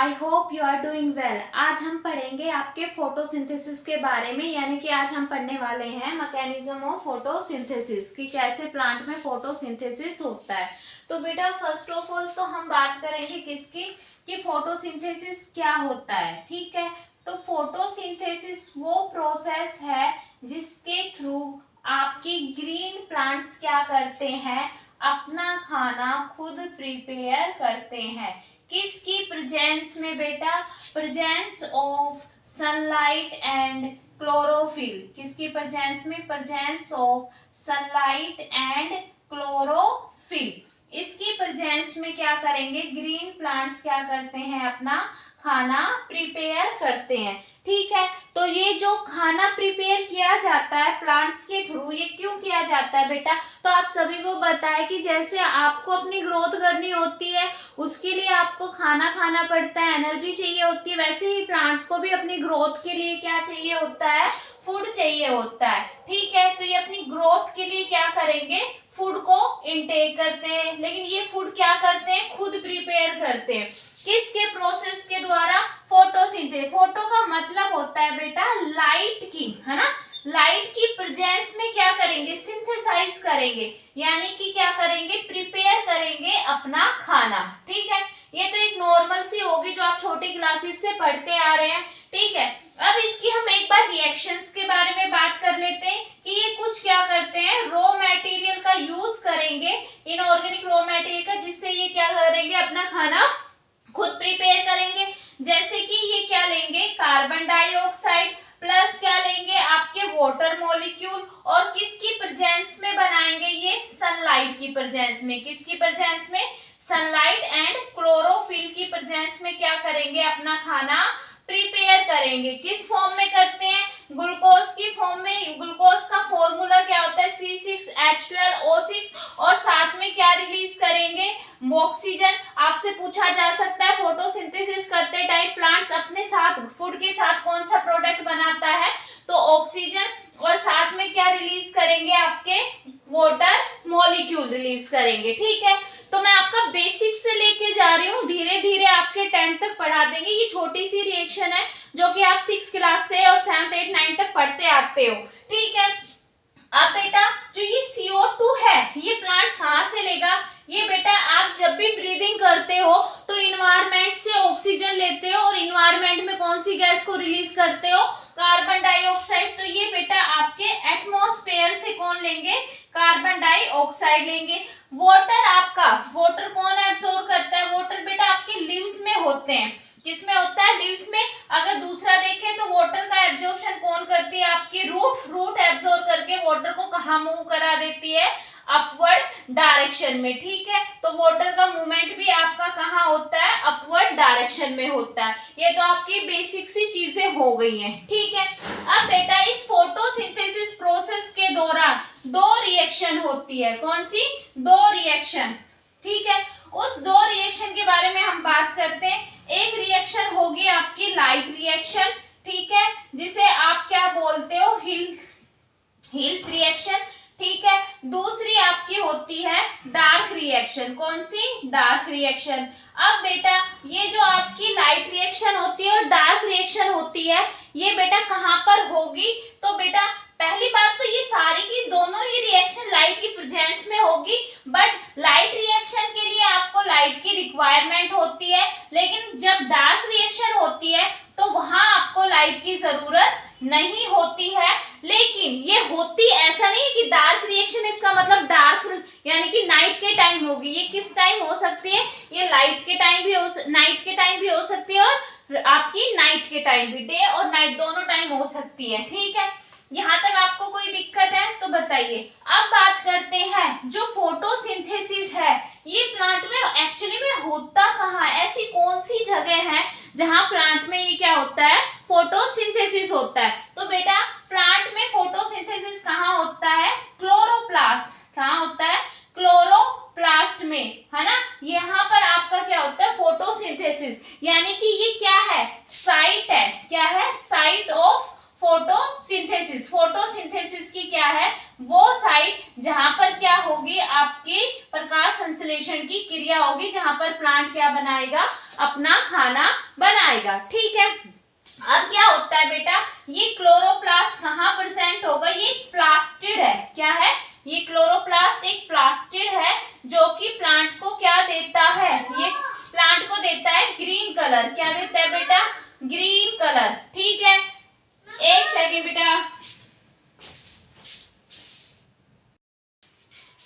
I hope you are doing well. आज हम पढ़ेंगे आपके फोटोसिंथेसिस के बारे में, यानी कि आज हम पढ़ने वाले हैं मैकेनिज्म ऑफ फोटोसिंथेसिस कि कैसे प्लांट में फोटोसिंथेसिस होता है। तो बेटा फर्स्ट ऑफ ऑल तो हम बात करेंगे किसकी कि फोटोसिंथेसिस क्या होता है। ठीक है, तो फोटोसिंथेसिस वो प्रोसेस है जिसके थ्रू आपके ग्रीन प्लांट्स क्या करते हैं, अपना खाना खुद प्रिपेयर करते हैं। किसकी प्रेजेंस में बेटा? Presence of sunlight and chlorophyll. किसकी प्रेजेंस में? Presence of sunlight and chlorophyll. इसकी प्रेजेंस में क्या करेंगे, ग्रीन प्लांट्स क्या करते हैं, अपना खाना प्रिपेयर करते हैं। ठीक है, तो ये जो खाना प्रिपेयर किया जाता है प्लांट्स के थ्रू, ये क्यों किया जाता है बेटा? तो आप सभी को पता है कि जैसे आपको अपनी ग्रोथ करनी होती है, उसके लिए आपको खाना खाना पड़ता है, एनर्जी चाहिए होती है, वैसे ही प्लांट्स को भी अपनी ग्रोथ के लिए क्या चाहिए होता है, फूड चाहिए होता है। ठीक है, तो ये अपनी ग्रोथ के लिए क्या करेंगे, फूड को इनटेक करते हैं, लेकिन ये फूड क्या करते हैं, खुद प्रिपेयर करते हैं। किसके प्रोसेस के द्वारा? फोटोसिंथेसिस। फोटो का मतलब होता है बेटा लाइट की, है ना, लाइट की प्रेजेंस में क्या करेंगे, सिंथेसाइज करेंगे, यानी कि क्या करेंगे, प्रिपेयर करेंगे अपना खाना। ठीक है, ये तो एक नॉर्मल सी होगी जो आप छोटी क्लासेस से पढ़ते आ रहे हैं। ठीक है, अब इसकी हम एक बार रिएक्शंस के बारे में बात कर लेते हैं कि ये कुछ क्या करते हैं, रॉ मटेरियल का यूज करेंगे, इनऑर्गेनिक रॉ मटेरियल का, जिससे ये क्या करेंगे, अपना खाना खुद प्रिपेयर करेंगे। जैसे कि ये क्या लेंगे, कार्बन डाइऑक्साइड प्लस क्या लेंगे, आपके वाटर मॉलिक्यूल, और किसकी प्रेजेंस में बनाएंगे, ये सनलाइट की प्रेजेंस में। किसकी प्रेजेंस में? सनलाइट एंड क्लोरोफिल की प्रेजेंस में क्या करेंगे, अपना खाना प्रिपेयर करेंगे। किस फॉर्म में करते हैं, ग्लूकोज की फॉर्म में। ग्लूकोज का फॉर्मूला क्या होता है, C6H12O6, और साथ में क्या रिलीज करेंगे, ऑक्सीजन। आपसे पूछा जा सकता है फोटोसिंथेसिस करते टाइम प्लांट्स अपने साथ फूड के साथ कौन सा प्रोडक्ट बनाता है, तो ऑक्सीजन, और साथ में क्या रिलीज करेंगे, आपके वाटर मॉलिक्यूल रिलीज करेंगे। ठीक है, तो मैं आपका बेसिक से लेके जा रही हूँ, धीरे धीरे आपके 10 तक पढ़ा देंगे। ये छोटी सी रिएक्शन है जो कि आप 6 क्लास से और 7, 8, 9 तक पढ़ते आते हो। ठीक है, अब बेटा जो ये CO2 है, ये प्लांट्स कहाँ से लेगा, ये बेटा आप जब भी ब्रीदिंग करते हो तो इन्वायरमेंट से ऑक्सीजन लेते हो, और इन्वायरमेंट में कौन सी गैस को रिलीज करते हो, कार्बन डाइऑक्साइड। तो ये बेटा आपके एटमॉस्फेयर से कौन लेंगे, कार्बन डाइऑक्साइड लेंगे। वाटर आपका, वाटर कौन एब्जॉर्ब करता है, वाटर बेटा आपके लीव्स में होते हैं। किसमें होता है, लीव्स में। अगर दूसरा देखें तो वाटर का एब्जॉर्प्शन कौन करती है, आपकी रूट एब्जॉर्ब करके वाटर को कहाँ मूव करा देती है, अपवर्ड डायरेक्शन में। ठीक है, तो वाटर का मूवमेंट भी आपका कहाँ होता है, अपवर्ड डायरेक्शन में होता है। ये तो आपकी बेसिक सी चीजें हो गई हैं। ठीक है, अब बेटा इस फोटोसिंथेसिस प्रोसेस के दौरान 2 रिएक्शन होती है। कौन सी? 2 रिएक्शन। ठीक है, उस 2 रिएक्शन के बारे में हम बात करते हैं। एक रिएक्शन होगी आपकी लाइट रिएक्शन, ठीक है, जिसे आप क्या बोलते हो, हिल्स रिएक्शन। ठीक है, दूसरी आपकी होती है डार्क रिएक्शन। कौन सी? Dark reaction. अब बेटा ये जो आपकी लाइट रिएक्शन होती है और डार्क रिएक्शन होती है, ये बेटा कहाँ पर होगी, तो बेटा पहली बात तो ये सारी की दोनों ही रिएक्शन लाइट की प्रेजेंस में होगी, बट लाइट रिएक्शन के लिए आपको लाइट की रिक्वायरमेंट होती है, लेकिन जब डार्क रिएक्शन होती है तो वहां आपको लाइट की जरूरत नहीं होती है। लेकिन ये होती ऐसा नहीं कि डार्क रिएक्शन इसका मतलब डार्क यानी कि नाइट के टाइम होगी। ये किस टाइम हो सकती है, ये लाइट के टाइम भी नाइट के टाइम भी हो सकती है, और आपकी नाइट के टाइम भी, डे और नाइट दोनों टाइम हो सकती है। ठीक है, यहाँ तक आपको कोई दिक्कत है तो बताइए। अब बात करते हैं जो फोटोसिंथेसिस है, ये प्लांट में एक्चुअली में होता कहाँ है, ऐसी कौन सी जगह है जहाँ प्लांट में ये क्या होता है, फोटोसिंथेसिस होता है। तो बेटा प्लांट में फोटोसिंथेसिस कहाँ होता है, क्लोरोप्लास्ट। कहाँ होता है, क्लोरोप्लास्ट में, है ना। यहाँ पर आपका क्या होता है, फोटोसिंथेसिस, यानी कि ये क्या है, साइट है। क्या है, साइट ऑफ फोटोसिंथेसिस। फोटोसिंथेसिस की क्या है, वो साइट जहां पर क्या होगी, आपकी संश्लेषण की क्रिया होगी, जहां पर प्लांट क्या बनाएगा, अपना खाना बनाएगा। ठीक है, अब क्या होता है बेटा, ये क्लोरोप्लास्ट कहाँ प्रेजेंट होगा, ये प्लास्टिड है। क्या है, ये क्लोरोप्लास्ट एक प्लास्टिड है जो कि प्लांट को क्या देता है, ये प्लांट को देता है ग्रीन कलर। क्या देता है बेटा, ग्रीन कलर। ठीक है, एक सेकेंड बेटा।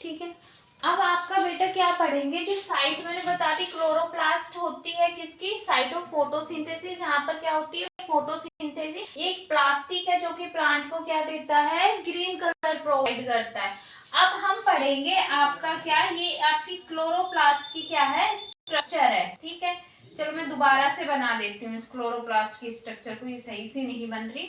ठीक है, अब आपका बेटा क्या पढ़ेंगे, जो साइट मैंने बता दी क्लोरोप्लास्ट होती है किसकी, साइट ऑफ फोटोसिंथेसिस, जहां पर क्या होती है, फोटोसिंथेसिस। ये एक प्लास्टिक है जो कि प्लांट को क्या देता है, ग्रीन कलर प्रोवाइड करता है। अब हम पढ़ेंगे आपका क्या, ये आपकी क्लोरोप्लास्ट की क्या है, स्ट्रक्चर है। ठीक है, चलो मैं दोबारा से बना देती हूँ इस क्लोरोप्लास्ट की स्ट्रक्चर को, ये सही से नहीं बन रही।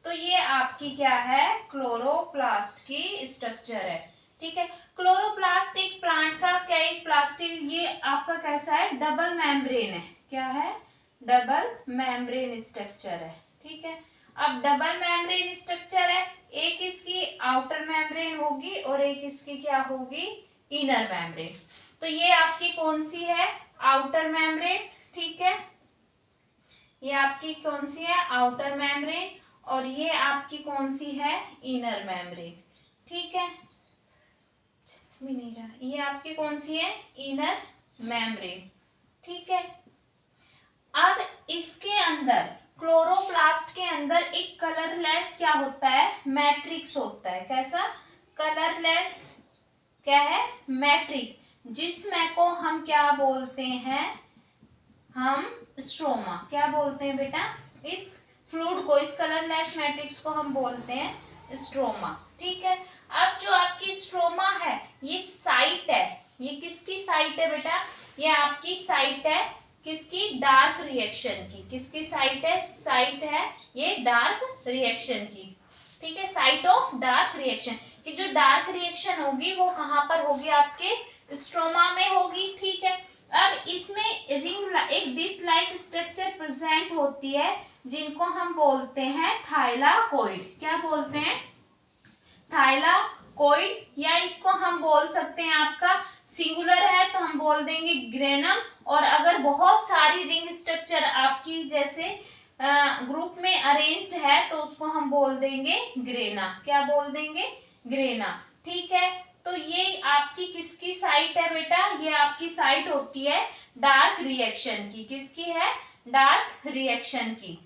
तो ये आपकी क्या है, क्लोरोप्लास्ट की स्ट्रक्चर है। ठीक है, क्लोरोप्लास्ट एक प्लांट का क्या, एक प्लास्टिक, ये आपका कैसा है, डबल मेम्ब्रेन है। क्या है, डबल मेम्ब्रेन स्ट्रक्चर है। ठीक है, अब डबल मेम्ब्रेन स्ट्रक्चर है, एक इसकी आउटर मेम्ब्रेन होगी और एक इसकी क्या होगी, इनर मेम्ब्रेन। तो ये आपकी कौन सी है, आउटर मेम्ब्रेन। ठीक है, ये आपकी कौन सी है, आउटर मेम्ब्रेन, और ये आपकी कौन सी है, इनर मेम्ब्रेन। ठीक है, भी नहीं रहा, ये आपकी कौन सी है, इनर मेम्ब्रेन। ठीक है, अब इसके अंदर क्लोरोप्लास्ट के अंदर एक कलरलेस क्या होता है, मैट्रिक्स होता है। कैसा, कलरलेस क्या है, मैट्रिक्स, जिसमें को हम क्या बोलते हैं, हम स्ट्रोमा। क्या बोलते हैं बेटा, इस फ्लूइड को, इस कलरलेस मैट्रिक्स को हम बोलते हैं स्ट्रोमा। ठीक है, अब जो आपकी स्ट्रोमा है, ये साइट है, ये किसकी साइट है बेटा, ये आपकी साइट है किसकी, डार्क रिएक्शन की। किसकी साइट है, साइट है ये डार्क रिएक्शन की। ठीक है, साइट ऑफ डार्क रिएक्शन कि जो डार्क रिएक्शन होगी वो कहां पर होगी, आपके स्ट्रोमा में होगी। ठीक है, अब इसमें रिंग एक डिश लाइक स्ट्रक्चर प्रेजेंट होती है, जिनको हम बोलते हैं थाइलाकोइड। क्या बोलते हैं, थाइलाकोइड, या इसको हम बोल सकते हैं, आपका सिंगुलर है तो हम बोल देंगे ग्रेनम, और अगर बहुत सारी रिंग स्ट्रक्चर आपकी जैसे ग्रुप में अरेंज्ड है तो उसको हम बोल देंगे ग्रेना। क्या बोल देंगे, ग्रेना। ठीक है, तो ये आपकी किसकी साइट है बेटा, ये आपकी साइट होती है डार्क रिएक्शन की। किसकी है, डार्क रिएक्शन की,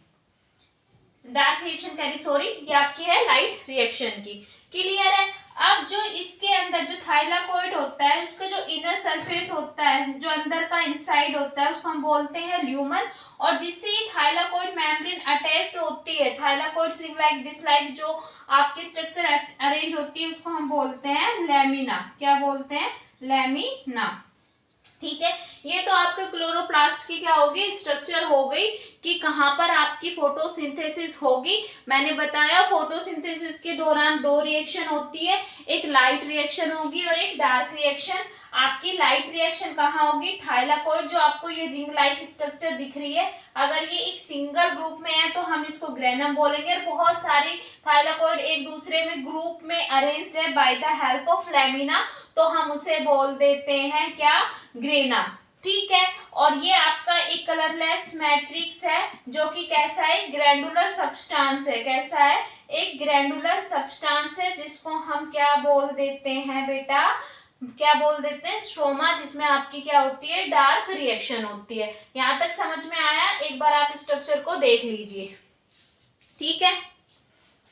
डार्क रिएक्शन कह रही, सॉरी, ये आपकी है लाइट रिएक्शन की। क्लियर है, अब जो इसके अंदर जो थाइलाकोइड होता है, उसका जो इनर सरफेस होता है, जो अंदर का इनसाइड होता है, उसको हम बोलते हैं ल्यूमन, और जिससे ये थाइलाकोइड मेम्ब्रेन अटैच्ड होती है, thylakoid ring like dish like जो आपकी स्ट्रक्चर अरेंज होती है, उसको हम बोलते हैं लैमिना। क्या बोलते हैं, लैमिना। ठीक है, ये तो आपके क्लोरोप्लास्ट की क्या होगी, स्ट्रक्चर हो गई कि कहां पर आपकी फोटोसिंथेसिस होगी। मैंने बताया फोटोसिंथेसिस के दौरान दो रिएक्शन होती है, एक लाइट रिएक्शन होगी और एक डार्क रिएक्शन। आपकी लाइट रिएक्शन कहाँ होगी, थाइलाकोइड, जो आपको ये रिंग लाइक स्ट्रक्चर दिख रही है, अगर ये एक सिंगल ग्रुप में है तो हम इसको ग्रेनम बोलेंगे, और बहुत सारी थाइलाकोइड एक दूसरे में ग्रुप में अरेंज्ड है by the help of lamina, तो हम उसे बोल देते हैं क्या, ग्रेना। ठीक है, और ये आपका एक कलरलेस मैट्रिक्स है जो कि कैसा है, ग्रैंडुलर सब्सटेंस है। कैसा है, एक ग्रैंडुलर सब्सटेंस है, जिसको हम क्या बोल देते हैं बेटा, क्या बोल देते हैं, स्ट्रोमा, जिसमें आपकी क्या होती है, डार्क रिएक्शन होती है। यहां तक समझ में आया, एक बार आप स्ट्रक्चर को देख लीजिए। ठीक है,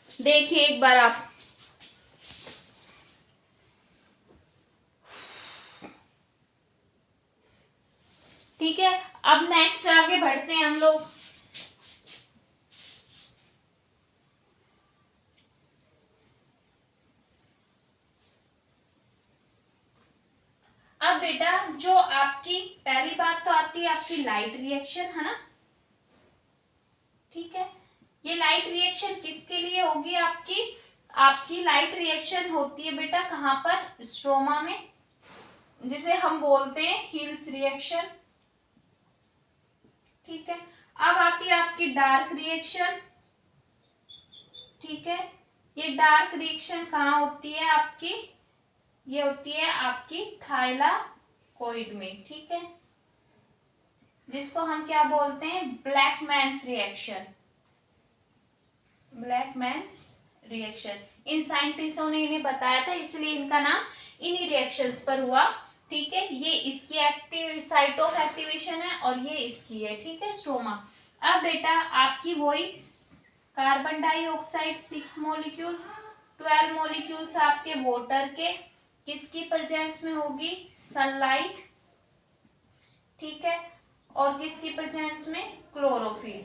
देखिए एक बार आप, ठीक है, अब नेक्स्ट आगे बढ़ते हैं हम लोग। अब बेटा जो आपकी पहली बात तो आती है आपकी लाइट रिएक्शन, है ना। ठीक है, ये लाइट रिएक्शन किसके लिए होगी, आपकी आपकी लाइट रिएक्शन होती है बेटा कहां पर, स्ट्रोमा में, जिसे हम बोलते हैं हिल्स रिएक्शन। ठीक है, अब आती है आपकी डार्क रिएक्शन। ठीक है, ये डार्क रिएक्शन कहाँ होती है आपकी, ये होती है आपकी थाइलाकोइड कोइड में, ठीक है, जिसको हम क्या बोलते हैं, ब्लैकमैन्स रिएक्शन। ब्लैकमैन्स रिएक्शन इन साइंटिस्टों ने इन्हें बताया था, इसलिए इनका नाम इन्हीं रिएक्शंस पर हुआ, ठीक है। ये इसकी एक्टिव साइट ऑफ एक्टिवेशन है और ये इसकी है, ठीक है, स्ट्रोमा। अब बेटा आपकी वही कार्बन डाइऑक्साइड 6 मॉलिक्यूल, 12 मॉलिक्यूल्स आपके वाटर के, किसकी प्रेजेंस में होगी, सनलाइट, ठीक है, और किसकी प्रेजेंस में, क्लोरोफिल,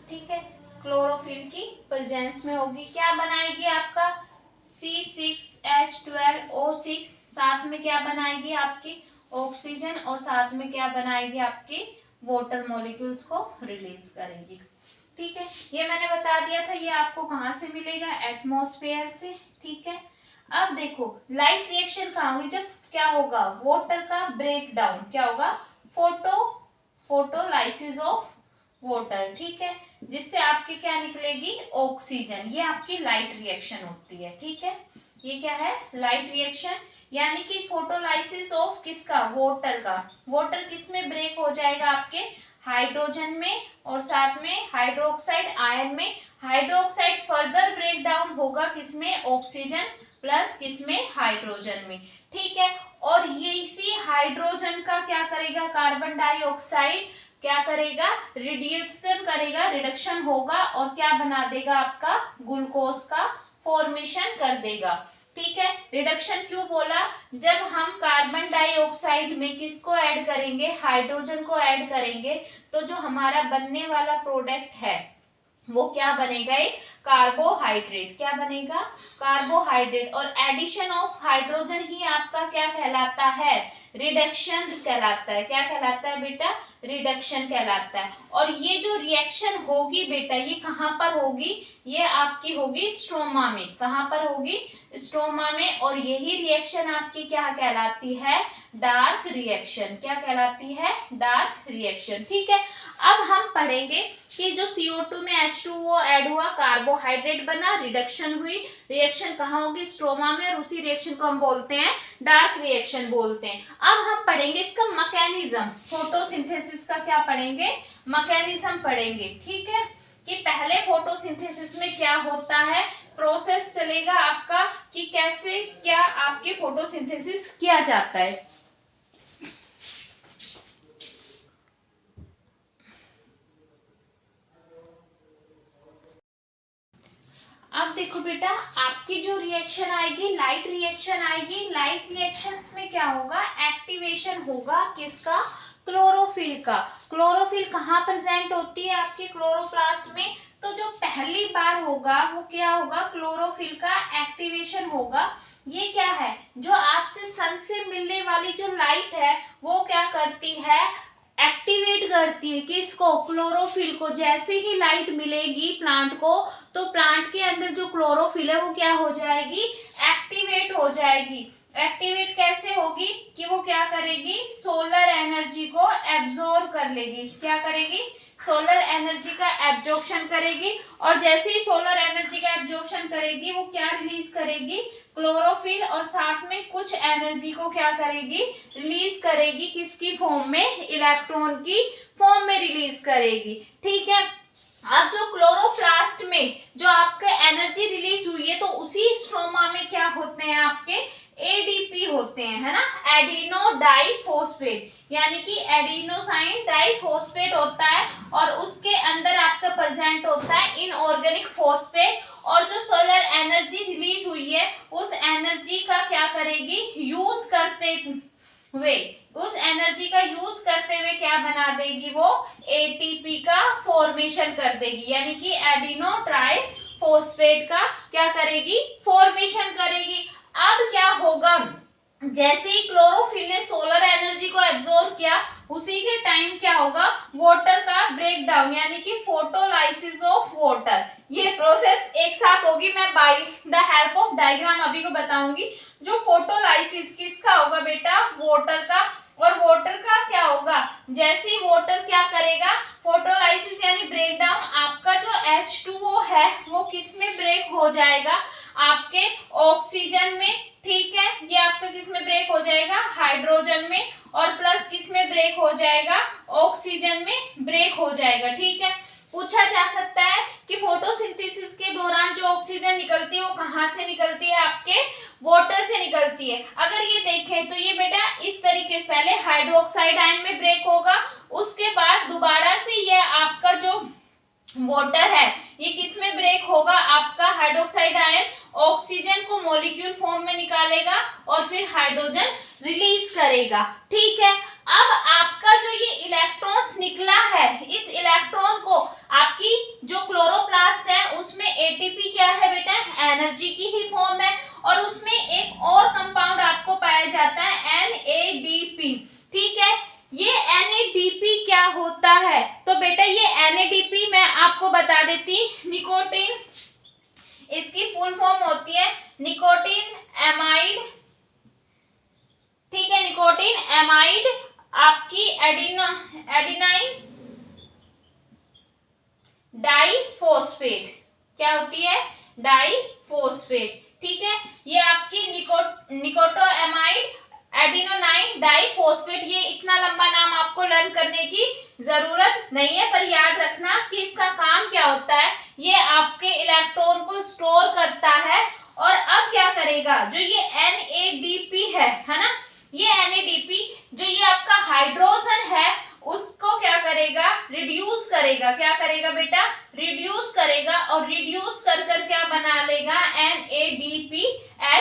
ठीक है, क्लोरोफिल की प्रेजेंस में होगी। क्या बनाएगी आपका C6H12O6, साथ में क्या बनाएगी आपकी ऑक्सीजन, और साथ में क्या बनाएगी आपकी वाटर मॉलिक्यूल्स को रिलीज करेगी, ठीक है। ये मैंने बता दिया था, ये आपको कहाँ से मिलेगा, एटमॉस्फेयर से, ठीक है। अब देखो लाइट रिएक्शन कहाँ होगी, जब क्या होगा, वाटर का ब्रेक डाउन, क्या होगा, फोटोलाइसिस ऑफ वाटर, ठीक है, जिससे आपकी क्या निकलेगी, ऑक्सीजन। ये आपकी लाइट रिएक्शन होती है, ठीक है। ये क्या है, लाइट रिएक्शन, यानी कि फोटोलाइसिस ऑफ किसका, वाटर का। वाटर किस में ब्रेक हो जाएगा, आपके हाइड्रोजन में, और साथ में हाइड्रोक्साइड आयन में। हाइड्रोक्साइड फर्दर ब्रेक डाउन होगा किसमें, ऑक्सीजन प्लस किसमें, हाइड्रोजन में, ठीक है। और ये इसी हाइड्रोजन का क्या करेगा, कार्बन डाइऑक्साइड क्या करेगा, रिडक्शन करेगा, रिडक्शन होगा, और क्या बना देगा, आपका ग्लूकोज का फॉर्मेशन कर देगा, ठीक है। रिडक्शन क्यों बोला, जब हम कार्बन डाइऑक्साइड में किसको ऐड करेंगे, हाइड्रोजन को ऐड करेंगे, तो जो हमारा बनने वाला प्रोडक्ट है वो क्या बनेगा, एक कार्बोहाइड्रेट। क्या बनेगा, कार्बोहाइड्रेट। और एडिशन ऑफ हाइड्रोजन ही आपका क्या कहलाता है, रिडक्शन कहलाता है। क्या कहलाता है बेटा, रिडक्शन कहलाता है। और ये जो रिएक्शन होगी बेटा, ये कहाँ पर होगी, ये आपकी होगी स्ट्रोमा में। कहाँ पर होगी, स्ट्रोमा में। और यही रिएक्शन आपकी क्या कहलाती है, डार्क रिएक्शन। क्या कहलाती है, डार्क रिएक्शन, ठीक है। अब हम पढ़ेंगे कि जो CO2 में H2O ऐड हुआ, कार्बोहाइड्रेट बना, रिडक्शन हुई, रिएक्शन कहाँ होगी, स्ट्रोमा में, और उसी रिएक्शन को हम बोलते हैं डार्क रिएक्शन बोलते हैं। अब हम पढ़ेंगे इसका मैकेनिज्म, फोटोसिंथेसिस का क्या पढ़ेंगे, मैकेनिज्म पढ़ेंगे, ठीक है, कि पहले फोटोसिंथेसिस में क्या होता है, प्रोसेस चलेगा आपका कि कैसे क्या आपके फोटोसिंथेसिस किया जाता है। अब देखो बेटा, आपकी जो रिएक्शन आएगी, लाइट रिएक्शन आएगी। लाइट रिएक्शंस में क्या होगा, एक्टिवेशन होगा किसका, क्लोरोफिल का। क्लोरोफिल कहाँ प्रेजेंट होती है, आपके क्लोरोप्लास्ट में। तो जो पहली बार होगा वो क्या होगा, क्लोरोफिल का एक्टिवेशन होगा। ये क्या है, जो आपसे सन से मिलने वाली जो लाइट है वो क्या करती है, एक्टिवेट करती है किसको, क्लोरोफिल को। जैसे ही लाइट मिलेगी प्लांट को, तो प्लांट के अंदर जो क्लोरोफिल है वो क्या हो जाएगी, एक्टिवेट हो जाएगी। एक्टिवेट कैसे होगी, कि वो क्या करेगी, सोलर एनर्जी को एब्जॉर्ब कर लेगी। क्या करेगी, सोलर एनर्जी का एब्जॉर्प्शन करेगी। और जैसे ही सोलर एनर्जी का एब्जॉर्प्शन करेगी, वो क्या रिलीज करेगी, क्लोरोफिल, और साथ में कुछ एनर्जी को क्या करेगी, रिलीज करेगी, किसकी फॉर्म में, इलेक्ट्रॉन की फॉर्म में रिलीज करेगी, ठीक है। अब जो क्लोरोप्लास्ट में जो आपके एनर्जी रिलीज हुई है, तो उसी स्ट्रोमा में क्या होते हैं, आपके ADP होते हैं, है ना, एडिनो डाइफॉस्फेट, यानी कि एडिनोसाइन डाइफॉस्फेट होता है। और उसके अंदर आपका प्रेजेंट होता है इनऑर्गेनिक फॉस्फेट। और जो सोलर एनर्जी रिलीज हुई है, उस एनर्जी का क्या करेगी, यूज करते हुए, उस एनर्जी का यूज करते हुए क्या बना देगी, वो ATP का फॉर्मेशन कर देगी, यानी कि एडिनो ट्राइफॉस्फेट का क्या करेगी, फॉर्मेशन करेगी। अब क्या होगा, जैसे ही क्लोरोफिल ने सोलर एनर्जी को एब्जॉर्ब किया, उसी के टाइम क्या होगा, वाटर का ब्रेक डाउन, यानी कि फोटोलाइसिस ऑफ वाटर। ये प्रोसेस एक साथ होगी, मैं by the help of diagram अभी को बताऊंगी। जो फोटोलाइसिस किसका होगा बेटा, वाटर का। और वाटर का क्या होगा, जैसे ही वाटर क्या करेगा, फोटोलाइसिस यानी ब्रेक डाउन, आपका जो H2O है वो किस में ब्रेक हो जाएगा, आपके ऑक्सीजन में, ठीक है। ये आपका किस में ब्रेक हो जाएगा, हाइड्रोजन में। हो जाएगा, ऑक्सीजन में ब्रेक हो जाएगा। ठीक है, पूछा जा सकता है कि फोटोसिंथेसिस के दौरान जो ऑक्सीजन निकलती है वो कहाँ से निकलती है, आपके वाटर से निकलती है। अगर ये देखें तो ये बेटा इस तरीके से पहले हाइड्रोक्साइड आयन में ब्रेक होगा, उसके बाद दोबारा से ये आपका जो वाटर है ये किस में ब्रेक होगा, आपका हाइड्रोक्साइड आयन ऑक्सीजन को मॉलिक्यूल फॉर्म में निकालेगा और फिर हाइड्रोजन रिलीज करेगा। ठीक है, अब आपका जो ये इलेक्ट्रॉन्स निकला है, इस इलेक्ट्रॉन को आपकी जो क्लोरोप्लास्ट है उसमें एटीपी क्या है बेटा, एनर्जी की ही फॉर्म है, और उसमें एक और कंपाउंड आपको पाया जाता है NADP। ठीक है, ये NADP क्या होता है, तो बेटा ये NADP मैं आपको बता देती, निकोटीन, इसकी फुल फॉर्म होती है निकोटीन एमाइड। ठीक है, निकोटीन एमाइड आपकी एडिनाइन डाइफॉस्फेट क्या होती है, डाइफॉस्फेट। ठीक है, ये आपकी निकोटोएमाइड एडिनोनाइन डाइफॉस्फेट, ये इतना लंबा नाम आपको लर्न करने की जरूरत नहीं है, पर याद रखना कि इसका काम क्या होता है, ये आपके इलेक्ट्रॉन को स्टोर करता है। और अब क्या करेगा, जो ये NADP है ना, ये NADP जो ये आपका हाइड्रोजन है उसको क्या करेगा, रिड्यूस करेगा। क्या करेगा बेटा, रिड्यूस करेगा, और रिड्यूस कर कर क्या बना लेगा, NADPH2।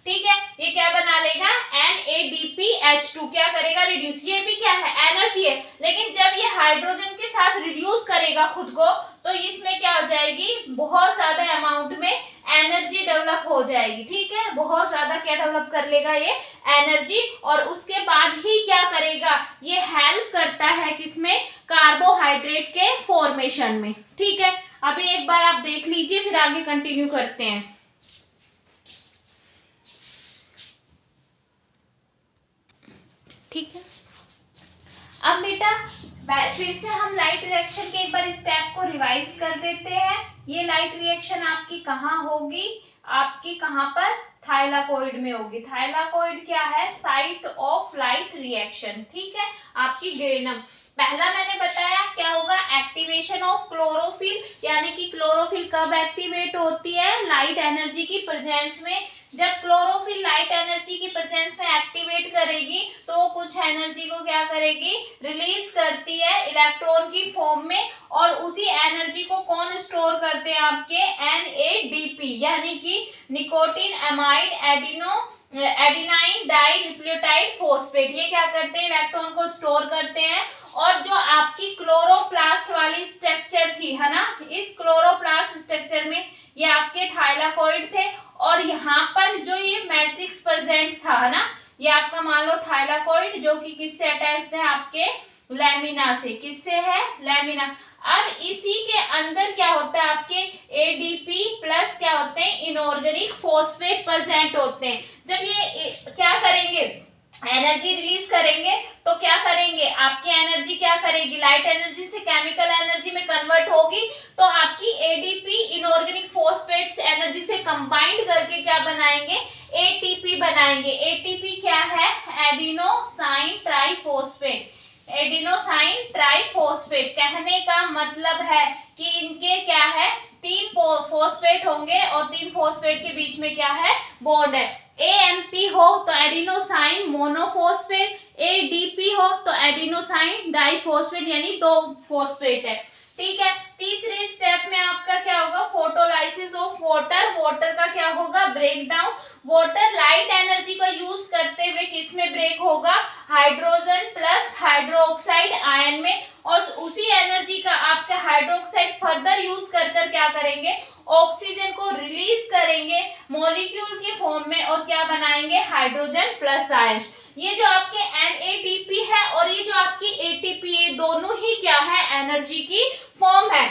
ठीक है, ये क्या बना लेगा, NADPH2 क्या करेगा, रिड्यूस। ये भी क्या है, एनर्जी है, लेकिन जब ये हाइड्रोजन के साथ रिड्यूस करेगा खुद को तो इसमें क्या हो जाएगी, बहुत ज्यादा अमाउंट में एनर्जी डेवलप हो जाएगी। ठीक है, बहुत ज्यादा क्या डेवलप कर लेगा, ये एनर्जी, और उसके बाद ही क्या करेगा, ये हेल्प करता है किसमें, कार्बोहाइड्रेट के फॉर्मेशन में। ठीक है, अभी एक बार आप देख लीजिए, फिर आगे कंटिन्यू करते हैं। ठीक है, अब बेटा फिर से हम लाइट रिएक्शन के एक बार स्टेप को रिवाइज कर देते हैं। ये लाइट रिएक्शन आपकी कहाँ होगी, आपकी कहाँ पर, थाइलाकोइड में होगी। थाइलाकोइड क्या है, साइट ऑफ लाइट रिएक्शन। ठीक है, आपकी ग्रेनम। पहला मैंने बताया क्या होगा, एक्टिवेशन ऑफ क्लोरोफिल, यानी कि क्लोरोफिल कब एक्टिवेट होती है, लाइट एनर्जी की प्रेजेंस में। जब क्लोरोफिल लाइट एनर्जी की प्रेजेंस में एक्टिवेट करेगी तो वो कुछ एनर्जी को क्या करेगी, रिलीज करती है इलेक्ट्रॉन की फॉर्म में, और उसी एनर्जी को कौन स्टोर करते हैं, आपके NADP, यानी कि nicotinamide adenine dinucleotide phosphate. ये क्या करते हैं, इलेक्ट्रॉन को स्टोर करते हैं। और जो आपकी क्लोरोप्लास्ट वाली स्ट्रक्चर थी है ना, इस क्लोरोप्लास्ट स्ट्रक्चर में ये आपके थाइलाकोइड थे, और यहाँ पर जो ये मैट्रिक्स प्रेजेंट था है ना, ये आपका मान लो थाइलाकोइड, जो कि किससे अटैच्ड है, आपके लैमिना से। किससे है, लैमिना। अब इसी के अंदर क्या होता है, आपके ADP प्लस क्या होते हैं, इनऑर्गेनिक फॉस्फेट प्रेजेंट होते हैं। जब ये क्या करेंगे, एनर्जी रिलीज करेंगे, तो क्या करेंगे, आपकी एनर्जी क्या करेगी, लाइट एनर्जी से केमिकल एनर्जी में कन्वर्ट होगी, तो आपकी ADP इनऑर्गेनिक फॉस्फेट्स एनर्जी से कंबाइंड करके क्या बनाएंगे, ATP बनाएंगे। ATP क्या है, एडिनोसाइन ट्राइफॉस्फेट। एडिनोसाइन ट्राइफॉस्फेट कहने का मतलब है कि इनके क्या है, 3 फॉस्फेट होंगे, और 3 फॉस्फेट के बीच में क्या है, बॉन्ड है। AMP हो तो एडिनोसाइन मोनोफॉस्फेट, ADP हो तो एडिनोसाइन डाइफॉस्फेट, यानी 2 फॉस्फेट है। ठीक है, तीसरे स्टेप में आपका क्या होगा, फोटोलाइसिस ऑफ वाटर। वाटर का क्या होगा, break down. Water light energy का यूज करते हुए किस में ब्रेक होगा, हाइड्रोजन प्लस हाइड्रोक्साइड आयन में, और उसी एनर्जी का आपका हाइड्रोक्साइड फर्दर यूज कर कर क्या करेंगे, ऑक्सीजन को रिलीज करेंगे मॉलिक्यूल की फॉर्म में, और क्या बनाएंगे, हाइड्रोजन प्लस आयन। ये जो आपके NADP है और ये जो आपकी ATP, ये दोनों ही क्या है, एनर्जी की फॉर्म है।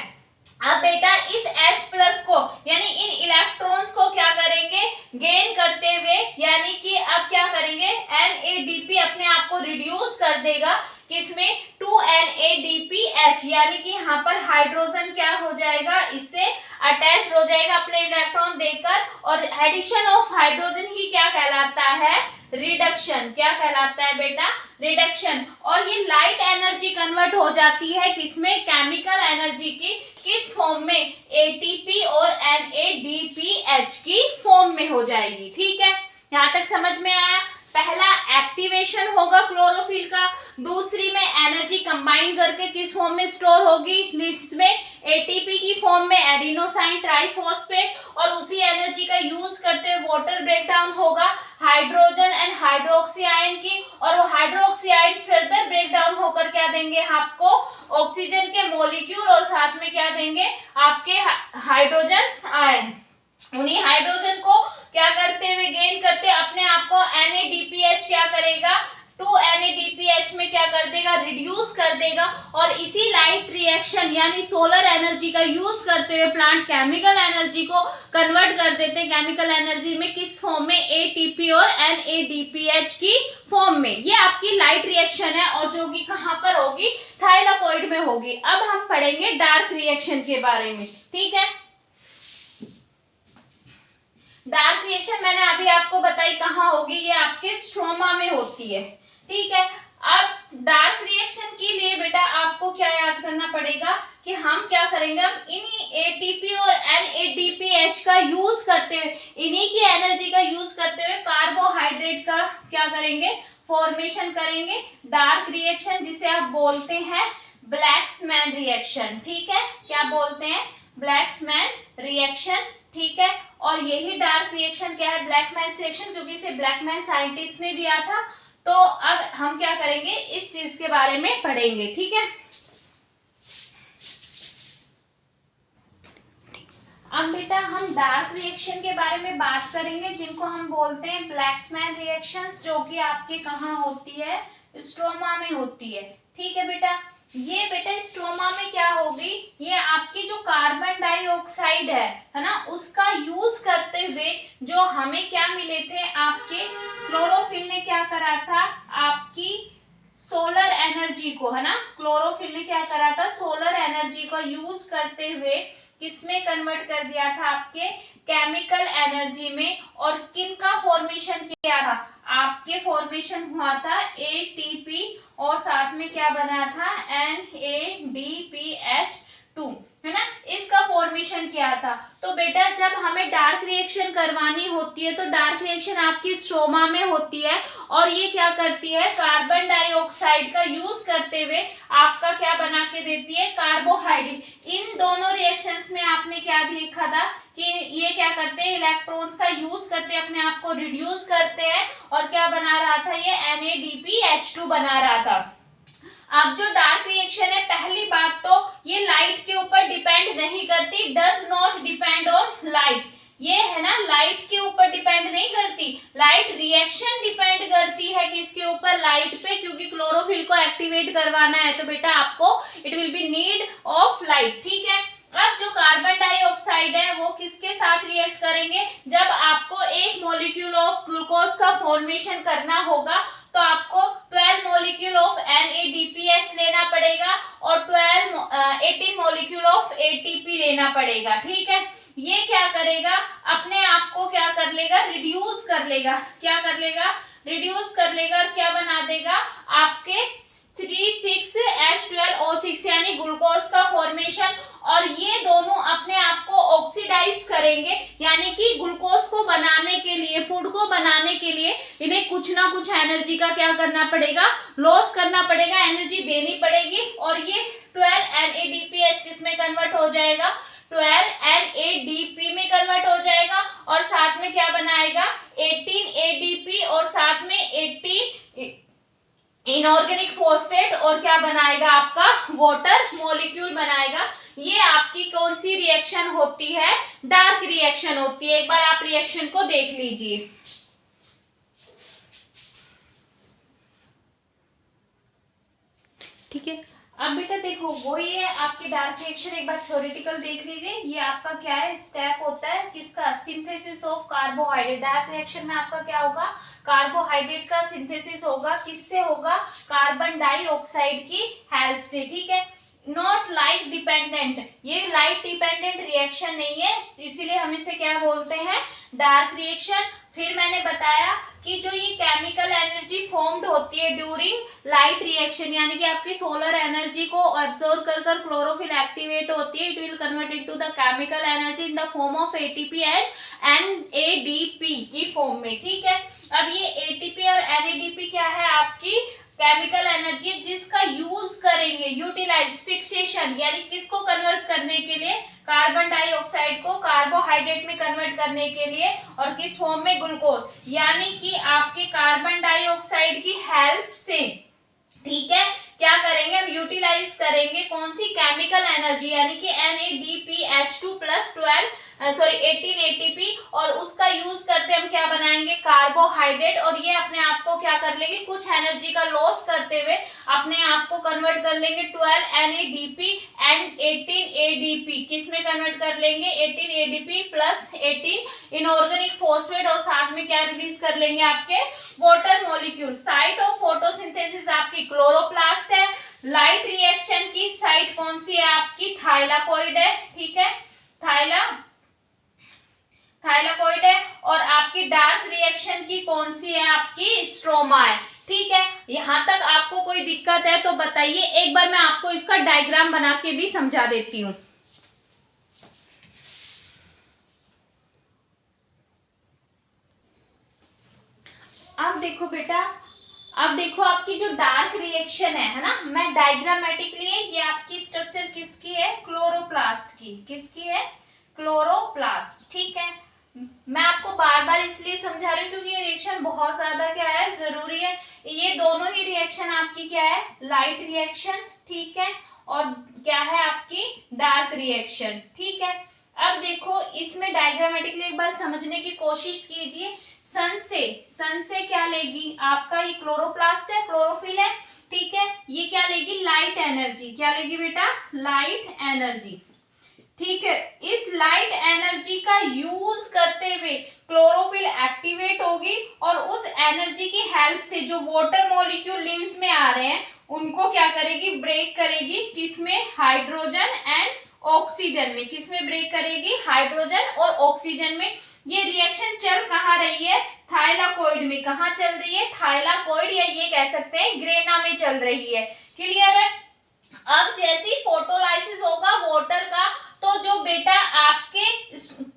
अब बेटा इस H प्लस को, यानी इन इलेक्ट्रॉन्स को क्या करेंगे, गेन करते हुए, यानी कि अब क्या करेंगे, NADP अपने आप को आपको रिड्यूस कर देगा किसमें 2NADPH, यानी कि यहाँ पर हाइड्रोजन क्या हो जाएगा, इससे अटैच हो जाएगा अपने इलेक्ट्रॉन देकर, और एडिशन ऑफ हाइड्रोजन ही क्या कहलाता है, रिडक्शन। क्या कहलाता है बेटा, रिडक्शन। और ये लाइट एनर्जी कन्वर्ट हो जाती है किसमें, केमिकल एनर्जी की, किस फॉर्म में, ATP और NADPH की फॉर्म में हो जाएगी। ठीक है, यहां तक समझ में आया। पहला एक्टिवेशन होगा क्लोरोफिल का, दूसरी में एनर्जी कंबाइन करके किस फॉर्म में स्टोर होगी, इसमें ATP की फॉर्म में एडिनोसाइन ट्राइफॉस्फेट, और उसी एनर्जी का यूज करते हुए वाटर ब्रेकडाउन होगा हाइड्रोजन एंड हाइड्रोक्सी आयन की, और वो हाइड्रोक्सी आयन फर्दर ब्रेकडाउन होकर क्या देंगे आपको, ऑक्सीजन के मॉलिक्यूल, और साथ में क्या देंगे आपके हाइड्रोजन आयन। उन्हीं हाइड्रोजन को क्या करते हुए गेन करते अपने आप को NADPH क्या करेगा, 2NADPH में क्या कर देगा, रिड्यूस कर देगा, और इसी लाइट रिएक्शन यानी सोलर एनर्जी का यूज करते हुए प्लांट केमिकल एनर्जी को कन्वर्ट कर देते हैं केमिकल एनर्जी में, किस फॉर्म में, ATP और NADPH की फॉर्म में। ये आपकी लाइट रिएक्शन है, और जो कि कहां पर होगी, थाइलाकोइड में होगी। अब हम पढ़ेंगे डार्क रिएक्शन के बारे में। ठीक है, डार्क रिएक्शन मैंने अभी आपको बताई कहाँ होगी, ये आपके स्ट्रोमा में होती है। ठीक है, अब डार्क रिएक्शन के लिए बेटा आपको क्या याद करना पड़ेगा कि हम क्या करेंगे, हम इन्हीं ATP और NADPH का यूज करते हुए, इन्हीं की एनर्जी का यूज करते हुए कार्बोहाइड्रेट का क्या करेंगे, फॉर्मेशन करेंगे, डार्क रिएक्शन, जिसे आप बोलते हैं ब्लैक्समैन रिएक्शन। ठीक है, क्या बोलते हैं, ब्लैक्समैन रिएक्शन। ठीक है, और यही डार्क रिएक्शन क्या है, ब्लैकमैन रिएक्शन, क्योंकि इसे ब्लैकमैन साइंटिस्ट ने दिया था। तो अब हम क्या करेंगे, इस चीज के बारे में पढ़ेंगे। ठीक है, अब बेटा हम डार्क रिएक्शन के बारे में बात करेंगे, जिनको हम बोलते हैं ब्लैक्समैन रिएक्शंस, जो कि आपके कहाँ होती है, स्ट्रोमा में होती है। ठीक है बेटा, ये बेटा स्ट्रोमा में क्या होगी, ये आपकी जो कार्बन डाइऑक्साइड है ना, उसका यूज करते हुए जो हमें क्या मिले थे, आपके क्लोरोफिल ने क्या करा था, आपकी सोलर एनर्जी को, है ना, क्लोरोफिल ने क्या करा था, सोलर एनर्जी को यूज करते हुए किसमें कन्वर्ट कर दिया था, आपके केमिकल एनर्जी में। और किनका फॉर्मेशन किया था, आपके फॉर्मेशन हुआ था ATP, और साथ में क्या बना था, NADPH2, है ना, इसका फॉर्मेशन किया था। तो बेटा जब हमें डार्क रिएक्शन करवानी होती है, तो डार्क रिएक्शन आपकी स्ट्रोमा में होती है, और ये क्या करती है, कार्बन डाइऑक्साइड का यूज करते हुए आपका क्या बना के देती है, कार्बोहाइड्रेट। इन दोनों रिएक्शंस में आपने क्या देखा था कि ये क्या करते हैं, इलेक्ट्रॉन्स का यूज करते हैं, अपने आप को रिड्यूस करते हैं, और क्या बना रहा था, ये NADPH2 बना रहा था। अब जो डार्क रिएक्शन है, पहली बात तो ये लाइट के ऊपर डिपेंड नहीं करती, does not depend on light. ये है ना, लाइट के ऊपर डिपेंड नहीं करती, लाइट रिएक्शन डिपेंड करती है किसके ऊपर, लाइट पे, क्योंकि क्लोरोफिल को एक्टिवेट करवाना है, तो बेटा आपको it will be need of light. ठीक है, अब जो कार्बन डाइऑक्साइड है वो किसके साथ रिएक्ट करेंगे, जब आपको एक मॉलिक्यूल ऑफ ग्लूकोज का फॉर्मेशन करना होगा, तो आपको 12 मॉलिक्यूल ऑफ NADPH लेना पड़ेगा, और 18 मॉलिक्यूल ऑफ ATP लेना पड़ेगा। ठीक है, ये क्या करेगा, अपने आप को क्या कर लेगा, रिड्यूस कर लेगा, क्या कर लेगा, रिड्यूस कर लेगा, और क्या बना देगा, आपके 3,6H12O6 यानी ग्लूकोज का फॉर्मेशन। और ये दोनों अपने आप को ऑक्सीडाइज करेंगे, यानी कि ग्लूकोज को बनाने के लिए, फूड को बनाने के लिए इन्हें कुछ ना कुछ एनर्जी का क्या करना पड़ेगा, लॉस करना पड़ेगा, एनर्जी देनी पड़ेगी। और ये 12 NADPH किसमें कन्वर्ट हो जाएगा, 12 NADP में कन्वर्ट हो जाएगा, और साथ में क्या बनाएगा, 18 ADP, और साथ में 18 इनऑर्गेनिक फॉस्फेट, और क्या बनाएगा, आपका वाटर मॉलिक्यूल बनाएगा। ये आपकी कौन सी रिएक्शन होती है, डार्क रिएक्शन होती है। एक बार आप रिएक्शन को देख लीजिए। ठीक है, अब बेटा देखो वो ये आपके डार्क रिएक्शन एक बार थ्योरेटिकल देख लीजिए। ये आपका क्या है, स्टेप होता है किसका, synthesis of carbohydrate. Dark reaction में आपका क्या होगा, कार्बोहाइड्रेट का सिंथेसिस होगा। किससे होगा, कार्बन डाइऑक्साइड की हेल्प से। ठीक है, नॉट लाइट डिपेंडेंट, ये लाइट डिपेंडेंट रिएक्शन नहीं है, इसीलिए हम इसे क्या बोलते हैं, डार्क रिएक्शन। फिर मैंने बताया कि जो ये केमिकल एनर्जी फॉर्म्ड होती है ड्यूरिंग लाइट रिएक्शन, यानी कि आपकी सोलर एनर्जी को ऑब्जर्व कर कर क्लोरोफिल एक्टिवेट होती है, it will convert into the chemical energy in the form of ATP and NADP की फॉर्म में। ठीक है, अब ये एटीपी और एनएडीपी क्या है, आपकी केमिकल एनर्जी जिसका यूज करेंगे, यूटिलाइज, फिक्सेशन, यानी किसको कन्वर्ट करने के लिए, कार्बन डाइऑक्साइड को कार्बोहाइड्रेट में कन्वर्ट करने के लिए, और किस फॉर्म में, ग्लूकोज, यानी कि आपके कार्बन डाइऑक्साइड की हेल्प से। ठीक है, क्या करेंगे हम, यूटिलाइज करेंगे कौन सी, केमिकल एनर्जी, यानी कि NADPH2 प्लस 18 ATP, और उसका यूज करते हम क्या बनाएंगे, कार्बोहाइड्रेट, और ये अपने आप को क्या कर लेंगे, कुछ एनर्जी का लॉस करते हुए अपने आप को कन्वर्ट कर लेंगे 12 NADP एंड 18 ADP, किस में कन्वर्ट कर लेंगे, 18 ADP प्लस 18 इनऑर्गेनिक फॉस्फेट, और साथ में क्या रिलीज कर लेंगे, आपके water molecule. Site of photosynthesis आपकी क्लोरोप्लास्ट है। लाइट रिएक्शन की साइट कौन सी है, आपकी थाइलाकोइड है। ठीक है, थाइलाकोइड है, और आपकी डार्क रिएक्शन की कौन सी है, आपकी स्ट्रोमा है। ठीक है, यहां तक आपको कोई दिक्कत है तो बताइए, एक बार मैं आपको इसका डायग्राम बना के भी समझा देती हूँ। अब देखो बेटा, अब देखो आपकी जो डार्क रिएक्शन है ना, मैं डायग्रामेटिकली, ये आपकी स्ट्रक्चर किसकी है, क्लोरोप्लास्ट की। किसकी है, क्लोरोप्लास्ट। ठीक है, मैं आपको बार बार इसलिए समझा रही हूँ क्योंकि ये रिएक्शन बहुत ज्यादा क्या है, जरूरी है। ये दोनों ही रिएक्शन आपकी क्या है, लाइट रिएक्शन। ठीक है, और क्या है आपकी डार्क रिएक्शन। ठीक है, अब देखो इसमें डायग्रामेटिकली एक बार समझने की कोशिश कीजिए। सन से क्या लेगी, आपका ये क्लोरोप्लास्ट है, क्लोरोफिल है। ठीक है, ये क्या लेगी, लाइट एनर्जी। क्या लेगी बेटा, लाइट एनर्जी। ठीक है, इस लाइट एनर्जी का यूज करते हुए क्लोरोफिल एक्टिवेट होगी, और उस एनर्जी की हेल्प से जो वाटर मॉलिक्यूल लीव्स में आ रहे हैं उनको क्या करेगी, ब्रेक करेगी, किसमें, हाइड्रोजन एंड ऑक्सीजन में। किसमें ब्रेक करेगी, हाइड्रोजन और ऑक्सीजन में। ये रिएक्शन चल कहाँ रही है, थाइलाकोइड में। कहाँ चल रही है, थाइलाकोइड, या ये कह सकते हैं ग्रेना में चल रही है। क्लियर है। अब जैसी फोटोलाइसिस होगा वाटर का, तो जो बेटा आपके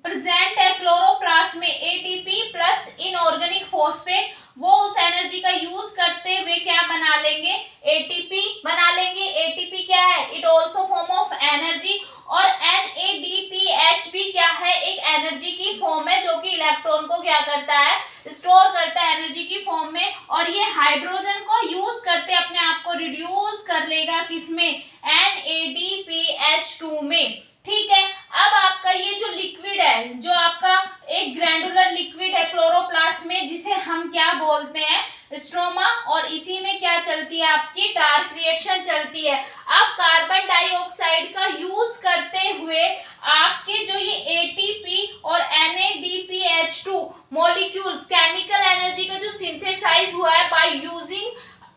प्रेजेंट है क्लोरोप्लास्ट में एटीपी प्लस इनऑर्गेनिक फॉस्फेट, वो उस एनर्जी का यूज करते हुए क्या बना लेंगे, एटीपी बना लेंगे। एटीपी क्या है, it also form of energy, और NADPH भी क्या है, एक एनर्जी की फॉर्म है जो कि इलेक्ट्रॉन को क्या करता है, स्टोर करता है एनर्जी की फॉर्म में, और ये हाइड्रोजन को यूज करते अपने आप को रिड्यूस कर लेगा, किसमें, NADPH2 में। ठीक है, अब आपका ये जो लिक्विड है, जो आपका एक ग्रैंडुलर लिक्विड है क्लोरोप्लास्ट में, जिसे हम क्या बोलते हैं, स्ट्रोमा, और इसी में क्या चलती है, आपकी डार्क रिएक्शन चलती है। अब कार्बन डाइऑक्साइड का यूज करते हुए आपके जो ये एटीपी और NADPH2 मॉलिक्यूल्स, केमिकल एनर्जी का जो सिंथेसाइज हुआ है by using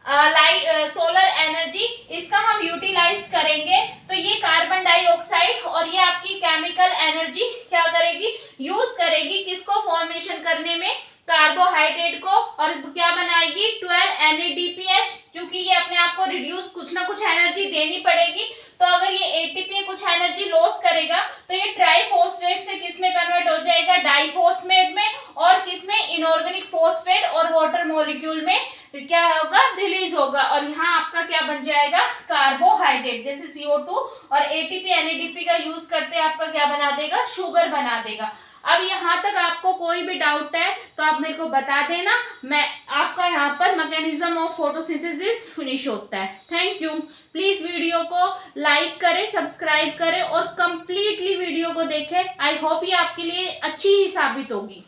light solar energy, इसका हम यूटिलाइज करेंगे, तो ये कार्बन डाइऑक्साइड और ये आपकी केमिकल एनर्जी क्या करेगी, यूज करेगी, किसको, फॉर्मेशन करने में, कार्बोहाइड्रेट को, और क्या बनाएगी, 12 NADPH, क्योंकि ये अपने आप को रिड्यूस, कुछ ना कुछ एनर्जी देनी पड़ेगी। तो अगर ये एटीपी कुछ एनर्जी लॉस करेगा तो ये ट्राइफॉस्फेट से किसमें कन्वर्ट हो जाएगा, डाइफॉस्फेट में, और किसमें, इनऑर्गेनिक फॉस्फेट और वाटर मॉलिक्यूल में क्या होगा, रिलीज होगा, और यहाँ आपका क्या बन जाएगा, कार्बोहाइड्रेट, जैसे CO2, और एटीपी NADP का यूज करते आपका क्या बना देगा, शुगर बना देगा। अब यहाँ तक आपको कोई भी डाउट है तो आप मेरे को बता देना, मैं आपका यहाँ पर मैकेनिज्म ऑफ फोटोसिंथेसिस फिनिश होता है। Thank you. प्लीज वीडियो को लाइक करें, सब्सक्राइब करें और कंप्लीटली वीडियो को देखें। आई होप ये आपके लिए अच्छी ही साबित होगी।